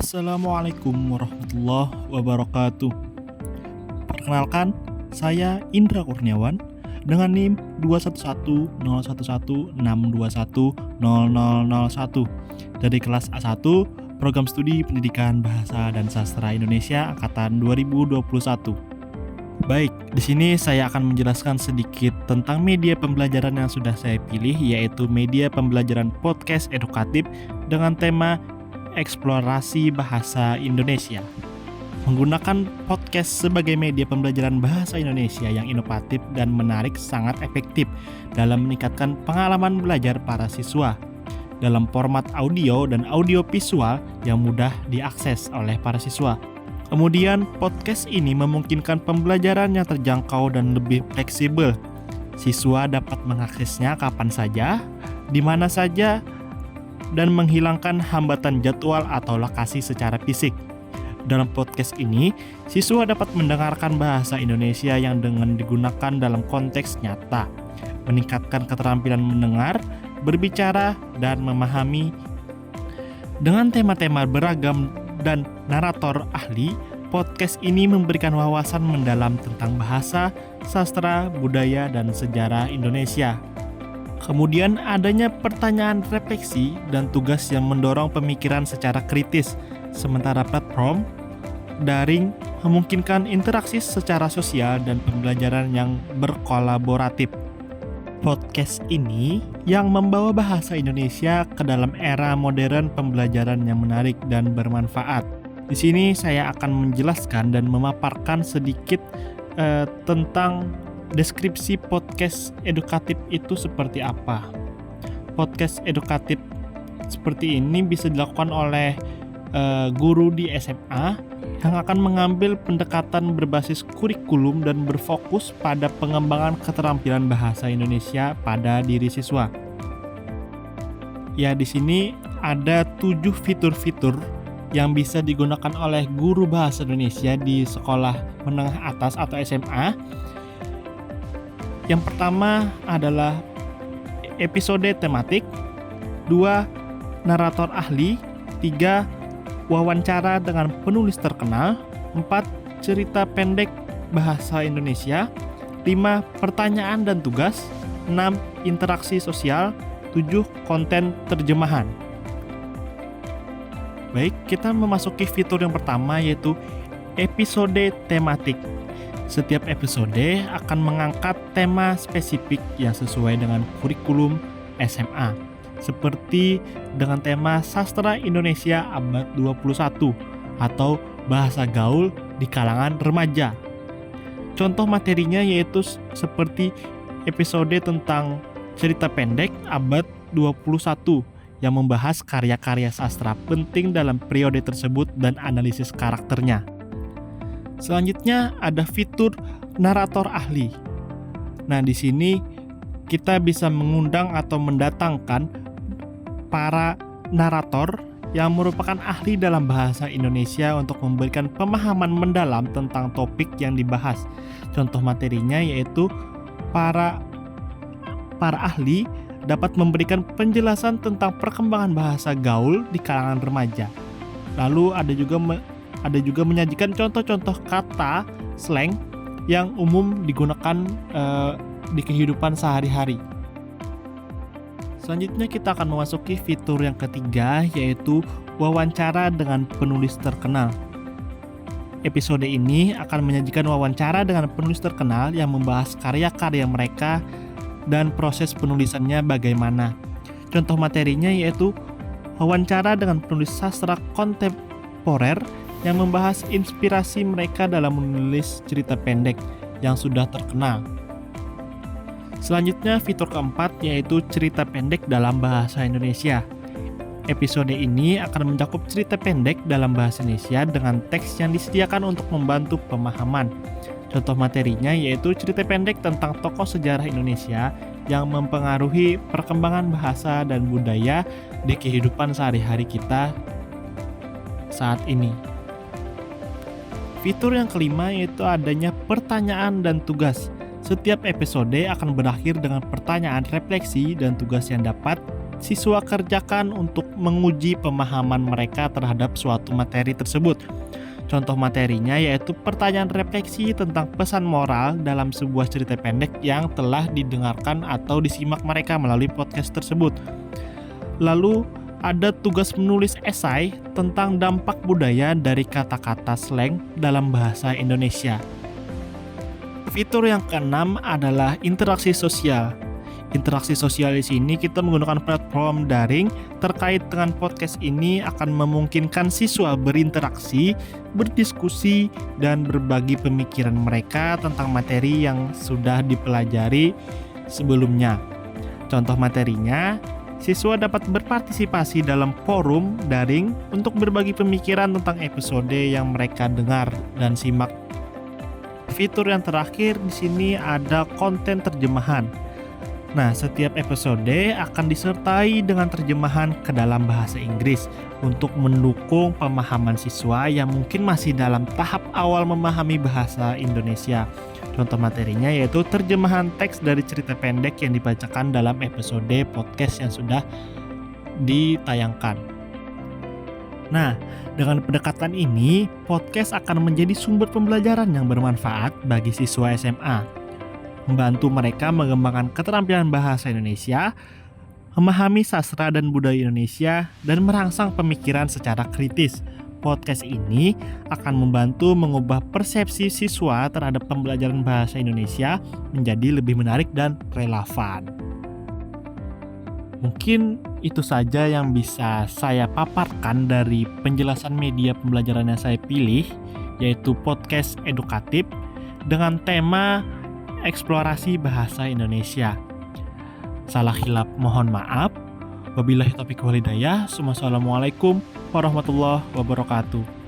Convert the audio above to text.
Assalamualaikum warahmatullahi wabarakatuh. Perkenalkan, saya Indra Kurniawan dengan NIM 211011162100001 dari kelas A1 Program Studi Pendidikan Bahasa dan Sastra Indonesia angkatan 2021. Baik, di sini saya akan menjelaskan sedikit tentang media pembelajaran yang sudah saya pilih, yaitu media pembelajaran podcast edukatif dengan tema Eksplorasi Bahasa Indonesia. Menggunakan podcast sebagai media pembelajaran bahasa Indonesia yang inovatif dan menarik sangat efektif dalam meningkatkan pengalaman belajar para siswa dalam format audio dan audio visual yang mudah diakses oleh para siswa. Kemudian, podcast ini memungkinkan pembelajaran yang terjangkau dan lebih fleksibel. Siswa dapat mengaksesnya kapan saja, di mana saja, dan menghilangkan hambatan jadwal atau lokasi secara fisik. Dalam podcast ini, siswa dapat mendengarkan bahasa Indonesia yang dengan digunakan dalam konteks nyata, meningkatkan keterampilan mendengar, berbicara, dan memahami. Dengan tema-tema beragam dan narator ahli, podcast ini memberikan wawasan mendalam tentang bahasa, sastra, budaya, dan sejarah Indonesia. Kemudian adanya pertanyaan refleksi dan tugas yang mendorong pemikiran secara kritis, sementara platform daring memungkinkan interaksi secara sosial dan pembelajaran yang berkolaboratif. Podcast ini yang membawa bahasa Indonesia ke dalam era modern pembelajaran yang menarik dan bermanfaat. Di sini saya akan menjelaskan dan memaparkan sedikit tentang deskripsi podcast edukatif itu seperti apa. Podcast edukatif seperti ini bisa dilakukan oleh guru di SMA yang akan mengambil pendekatan berbasis kurikulum dan berfokus pada pengembangan keterampilan bahasa Indonesia pada diri siswa. Ya, di sini ada 7 fitur-fitur yang bisa digunakan oleh guru bahasa Indonesia di sekolah menengah atas atau SMA. Yang pertama adalah episode tematik, 2 narator ahli, 3 wawancara dengan penulis terkenal, 4 cerita pendek bahasa Indonesia, 5 pertanyaan dan tugas, 6 interaksi sosial, 7 konten terjemahan. Baik, kita memasuki fitur yang pertama, yaitu episode tematik. Setiap episode akan mengangkat tema spesifik yang sesuai dengan kurikulum SMA, seperti dengan tema Sastra Indonesia Abad 21 atau Bahasa Gaul di kalangan remaja. Contoh materinya yaitu seperti episode tentang cerita pendek Abad 21 yang membahas karya-karya sastra penting dalam periode tersebut dan analisis karakternya. Selanjutnya ada fitur narator ahli. Nah, di sini kita bisa mengundang atau mendatangkan para narator yang merupakan ahli dalam bahasa Indonesia untuk memberikan pemahaman mendalam tentang topik yang dibahas. Contoh materinya yaitu para ahli dapat memberikan penjelasan tentang perkembangan bahasa gaul di kalangan remaja. Lalu ada juga menyajikan contoh-contoh kata slang yang umum digunakan di kehidupan sehari-hari. Selanjutnya kita akan memasuki fitur yang ketiga, yaitu wawancara dengan penulis terkenal. Episode ini akan menyajikan wawancara dengan penulis terkenal yang membahas karya-karya mereka dan proses penulisannya bagaimana. Contoh materinya yaitu wawancara dengan penulis sastra kontemporer yang membahas inspirasi mereka dalam menulis cerita pendek yang sudah terkenal. Selanjutnya fitur keempat yaitu cerita pendek dalam bahasa Indonesia. Episode ini akan mencakup cerita pendek dalam bahasa Indonesia dengan teks yang disediakan untuk membantu pemahaman. Contoh materinya yaitu cerita pendek tentang tokoh sejarah Indonesia yang mempengaruhi perkembangan bahasa dan budaya di kehidupan sehari-hari kita saat ini. Fitur yang kelima yaitu adanya pertanyaan dan tugas. Setiap episode akan berakhir dengan pertanyaan refleksi dan tugas yang dapat siswa kerjakan untuk menguji pemahaman mereka terhadap suatu materi tersebut. Contoh materinya yaitu pertanyaan refleksi tentang pesan moral dalam sebuah cerita pendek yang telah didengarkan atau disimak mereka melalui podcast tersebut. Lalu ada tugas menulis esai tentang dampak budaya dari kata-kata slang dalam bahasa Indonesia. Fitur yang keenam adalah interaksi sosial. Interaksi sosial di sini kita menggunakan platform daring. Terkait dengan podcast ini akan memungkinkan siswa berinteraksi, berdiskusi, dan berbagi pemikiran mereka tentang materi yang sudah dipelajari sebelumnya. Contoh materinya, siswa dapat berpartisipasi dalam forum daring untuk berbagi pemikiran tentang episode yang mereka dengar dan simak. Fitur yang terakhir di sini ada konten terjemahan. Nah, setiap episode akan disertai dengan terjemahan ke dalam bahasa Inggris untuk mendukung pemahaman siswa yang mungkin masih dalam tahap awal memahami bahasa Indonesia. Contoh materinya yaitu terjemahan teks dari cerita pendek yang dibacakan dalam episode podcast yang sudah ditayangkan. Nah, dengan pendekatan ini, podcast akan menjadi sumber pembelajaran yang bermanfaat bagi siswa SMA. Membantu mereka mengembangkan keterampilan bahasa Indonesia, memahami sastra dan budaya Indonesia, dan merangsang pemikiran secara kritis. Podcast ini akan membantu mengubah persepsi siswa terhadap pembelajaran bahasa Indonesia menjadi lebih menarik dan relevan. Mungkin itu saja yang bisa saya paparkan dari penjelasan media pembelajaran yang saya pilih, yaitu podcast edukatif dengan tema eksplorasi bahasa Indonesia. Salah hilap mohon maaf. Wabillahi taufiq wal hidayah. Wassalamualaikum warahmatullahi wabarakatuh.